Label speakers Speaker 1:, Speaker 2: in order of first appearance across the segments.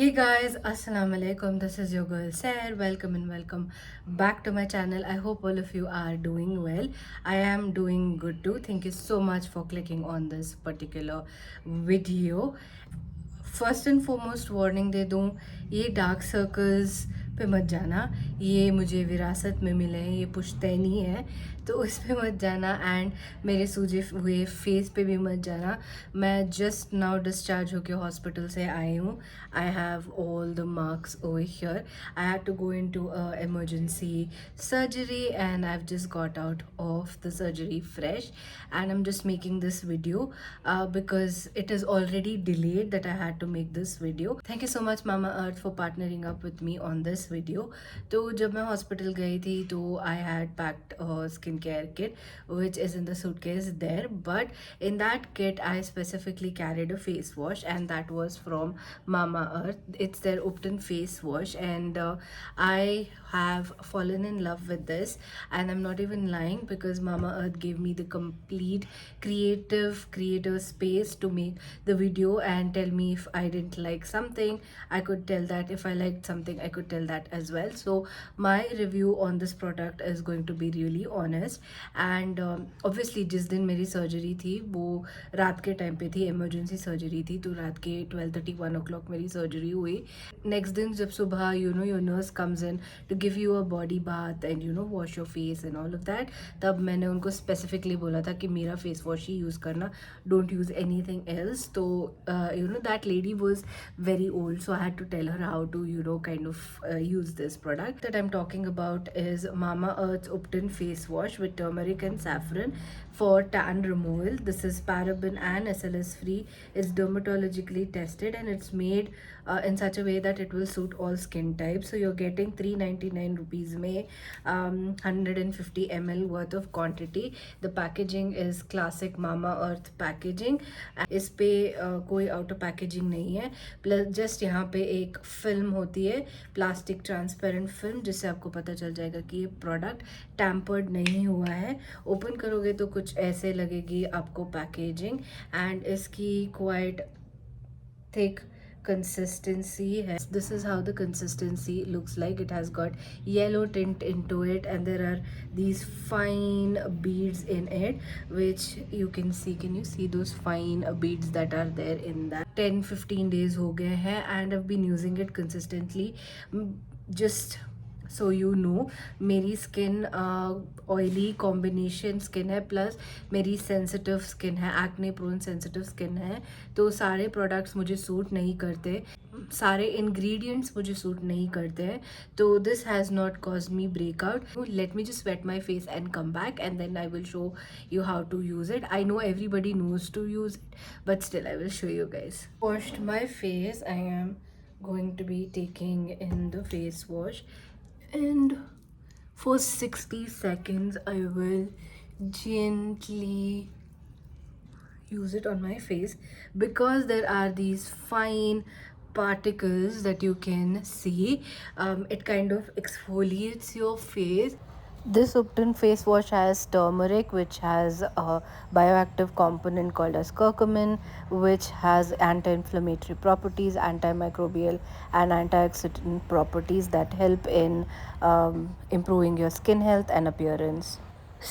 Speaker 1: Hey guys, Assalamu alaikum. This is your girl Sair. Welcome and welcome back to my channel. I hope all of you are doing well. I am doing good too. Thank you so much for clicking on this particular video. First and foremost warning दे दूँ, ये dark circles पे मत जाना। ये मुझे विरासत में मिले हैं, ये पुश्तैनी है, तो उस पे मत जाना। एंड मेरे सूजे हुए फेस पे भी मत जाना। मैं जस्ट नाउ डिस्चार्ज होके हॉस्पिटल से आई हूँ। I have all the marks over here. I had to go into emergency surgery and I've just got out of the surgery fresh, and I'm just making this video because it is already delayed that I had to make this video. Thank you so much Mama Earth for partnering up with me on this video. तो जब मैं hospital गई थी तो I had packed a skincare kit which is in the suitcase there, but in that kit I specifically carried a face wash, and that was from Mama Earth. It's their Upton face wash, and I have fallen in love with this, and I'm not even lying because Mama Earth gave me the complete creative space to make the video and tell me if I didn't like something. I could tell that. If I liked something, I could tell that as well. So my review on this product is going to be really honest. And obviously जिस दिन मेरी surgery थी वो रात के time पे थी, emergency surgery थी, तो रात के 12:30 1 o'clock मेरी सर्जरी हुई। नेक्स्ट दिन जब सुबह your nurse comes in to give you a body bath and wash your face and all of that, तब मैंने उनको स्पेसिफिकली बोला था कि मेरा फेस वॉश ही यूज़ करना, डोंट यूज़ एनीथिंग एल्स। तो that lady was very old, so I had to tell her how to kind of use this product that I'm talking about is Mama Earth's Upton face wash with turmeric and saffron for tan removal. This is paraben and SLS free. It's dermatologically tested and it's made in such a way that it will suit all skin types. So you're getting 399 rupees में 150 ml worth of quantity. The packaging is classic Mama Earth packaging. इस पे कोई outer packaging नहीं है, plus just यहाँ पे एक film होती है, प्लास्टिक ट्रांसपेरेंट फिल्म, जिससे आपको पता चल जाएगा कि ये प्रोडक्ट टैम्पर्ड नहीं हुआ है। ओपन करोगे तो कुछ ऐसे लगेगी आपको पैकेजिंग, एंड इसकी क्वाइट thick consistency है. This is how the consistency looks like. It has got yellow tint into it, and there are these fine beads in it which you can see. Can you see those fine beads that are there in that? 10-15 days हो गए हैं and I've been using it consistently. Just सो मेरी skin oily combination skin है, plus मेरी sensitive skin है, acne prone sensitive skin है, तो सारे प्रोडक्ट्स मुझे सूट नहीं करते, सारे इंग्रेडिएंट्स मुझे सूट नहीं करते हैं, तो this has not cause me breakout. Let me just wet my face and come back and then I will show you how to use it. I know everybody knows to use it, but still I will show you guys. Washed my face. I am going to be taking in the face wash, and for 60 seconds I will gently use it on my face because there are these fine particles that you can see. It kind of exfoliates your face. This Upton face wash has turmeric, which has a bioactive component called as curcumin, which has anti-inflammatory properties, antimicrobial and antioxidant properties that help in improving your skin health and appearance.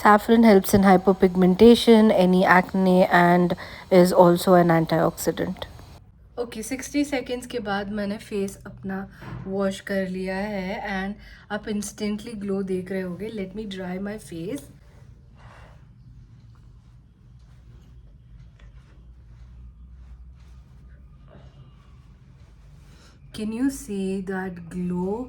Speaker 1: Saffron helps in hyperpigmentation, any acne, and is also an antioxidant. Okay 60 seconds के बाद मैंने face अपना wash कर लिया है and आप instantly glow देख रहे होगे. Let me dry my face. Can you see that glow?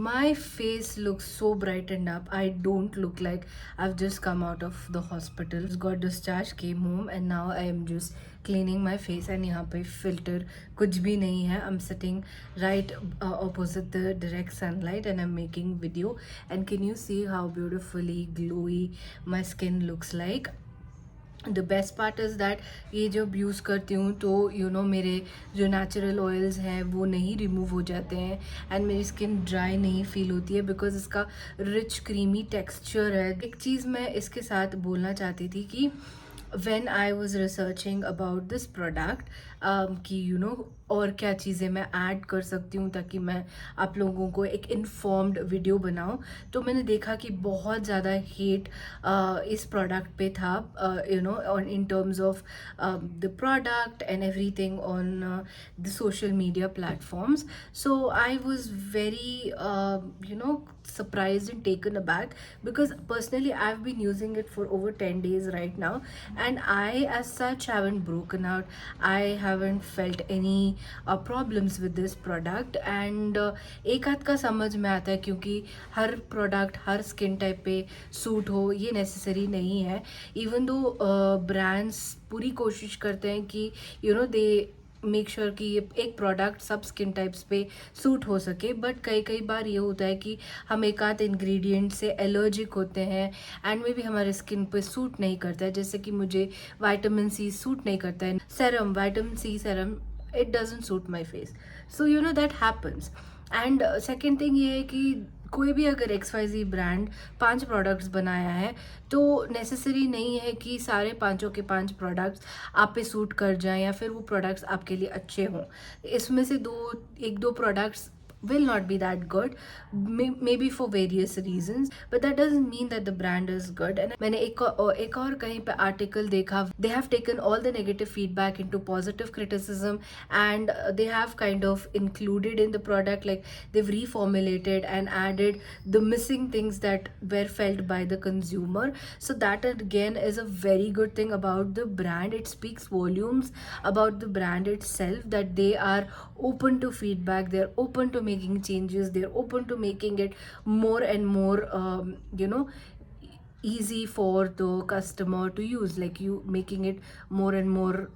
Speaker 1: My face looks so brightened up. I don't look like I've just come out of the hospital. Just got discharged, came home, and now I am just cleaning my face. And यहाँ पे filter कुछ भी नहीं है. I'm sitting right opposite the direct sunlight and I'm making video. And can you see how beautifully glowy my skin looks like? The best part is that ये जब use करती हूँ तो मेरे जो नेचुरल ऑयल्स हैं वो नहीं रिमूव हो जाते हैं एंड मेरी स्किन ड्राई नहीं फील होती है बिकॉज इसका रिच क्रीमी टेक्सचर है. एक चीज़ मैं इसके साथ बोलना चाहती थी कि when I was researching about this product कि और क्या चीज़ें मैं ऐड कर सकती हूँ ताकि मैं आप लोगों को एक इन्फॉर्म्ड वीडियो बनाऊँ। तो मैंने देखा कि बहुत ज़्यादा हेट इस प्रोडक्ट पे था, on in terms of the product and everything on the social media platforms. So I was very, surprised and taken aback, because personally I've been using it for over 10 days right now, and I as such haven't broken out. I haven't felt any problems with this product. And एक आध का समझ में आता है, क्योंकि हर product हर skin type पे suit हो ये नेसेसरी नहीं है. इवन दो ब्रांड्स पूरी कोशिश करते हैं कि दे मेक श्योर कि ये एक प्रोडक्ट सब स्किन टाइप्स पे सूट हो सके, बट कई कई बार ये होता है कि हम एक आध इंग्रेडिएंट से एलर्जिक होते हैं एंड मे भी हमारे स्किन पे सूट नहीं करता है. जैसे कि मुझे विटामिन सी सूट नहीं करता है, serum vitamin C serum, it doesn't suit my face. So that happens. And second thing ये है कि कोई भी अगर XYZ ब्रांड 5 प्रोडक्ट्स बनाया है तो नेसेसरी नहीं है कि सारे पांचों के 5 प्रोडक्ट्स आप पे सूट कर जाएं या फिर वो प्रोडक्ट्स आपके लिए अच्छे हों. इसमें से एक दो products will not be that good, maybe for various reasons, but that doesn't mean that the brand is good. And मैंने एक और कहीं पे आर्टिकल देखा, they have taken all the negative feedback into positive criticism, and they have kind of included in the product, like they've reformulated and added the missing things that were felt by the consumer. So that again is a very good thing about the brand. It speaks volumes about the brand itself, that they are open to feedback, they're open to making changes, they're open to making it more and more easy for the customer to use, like you making it more and more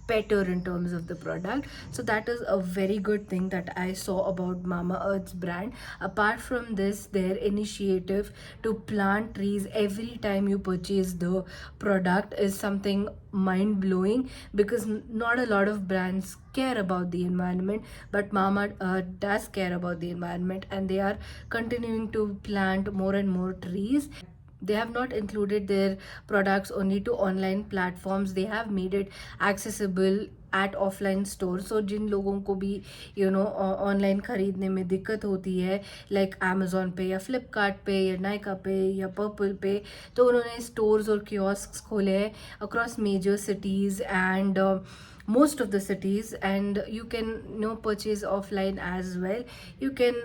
Speaker 1: better in terms of the product. So that is a very good thing that I saw about Mamaearth's brand. Apart from this, their initiative to plant trees every time you purchase the product is something mind-blowing, because not a lot of brands care about the environment, but Mamaearth does care about the environment, and they are continuing to plant more and more trees. They have not included their products only to online platforms, they have made it accessible at offline stores. So जिन लोगों को भी online खरीदने में दिक्कत होती है, like Amazon पे या फ्लिपकार्ट पे या नाइका पे या पर्पल पे, तो उन्होंने स्टोर्स और कियोस्क खोले हैं across major cities and most of the cities, and you can purchase offline as well. You can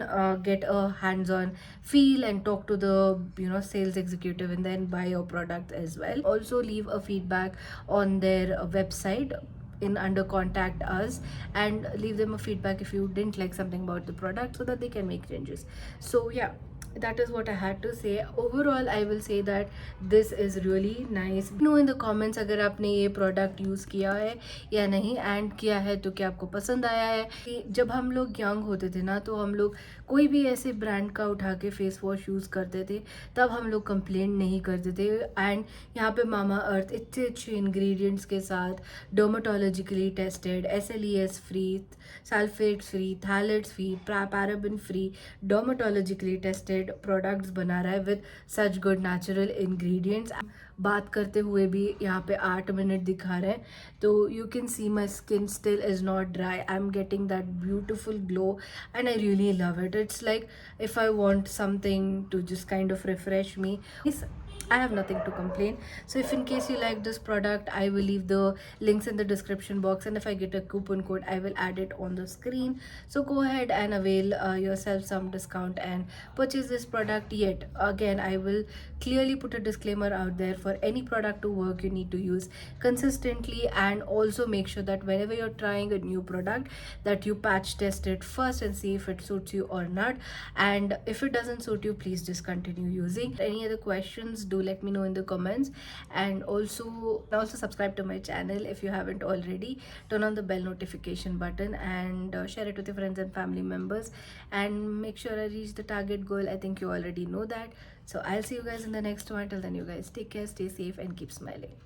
Speaker 1: get a hands-on feel and talk to the sales executive and then buy your product as well. Also leave a feedback on their website in under contact us, and leave them a feedback if you didn't like something about the product, so that they can make changes. So yeah, that is what I had to say. Overall I will say that this is really nice. know in the comments अगर आपने ये product use किया है या नहीं, and किया है तो क्या आपको पसंद आया है. कि जब हम लोग यंग होते थे ना, तो हम लोग कोई भी ऐसे ब्रांड का उठा के फेस वॉश यूज़ करते थे, तब हम लोग कंप्लेंट नहीं करते थे. एंड यहाँ पे Mamaearth इतने अच्छे इंग्रेडिएंट्स के साथ, dermatologically tested, SLES free, sulphates free, phthalates free, paraben free, dermatologically tested products बना रहा है with such good natural ingredients. बात करते हुए भी यहाँ पे 8 मिनट दिखा रहे हैं, तो you can see my skin still is not dry. I am getting that beautiful glow and I really love it. It's like if I want something to just kind of refresh me, I have nothing to complain. So if in case you like this product, I will leave the links in the description box, and if I get a coupon code, I will add it on the screen. So go ahead and avail yourself some discount and purchase this product. Yet again, I will clearly put a disclaimer out there: for any product to work, you need to use consistently, and also make sure that whenever you're trying a new product, that you patch test it first and see if it suits you or not. And if it doesn't suit you, please discontinue using. Any other questions, do let me know in the comments. And also subscribe to my channel if you haven't already. Turn on the bell notification button, and share it with your friends and family members, and make sure I reach the target goal. I think you already know that. So I'll see you guys in the next one. Till then, you guys take care, stay safe, and keep smiling.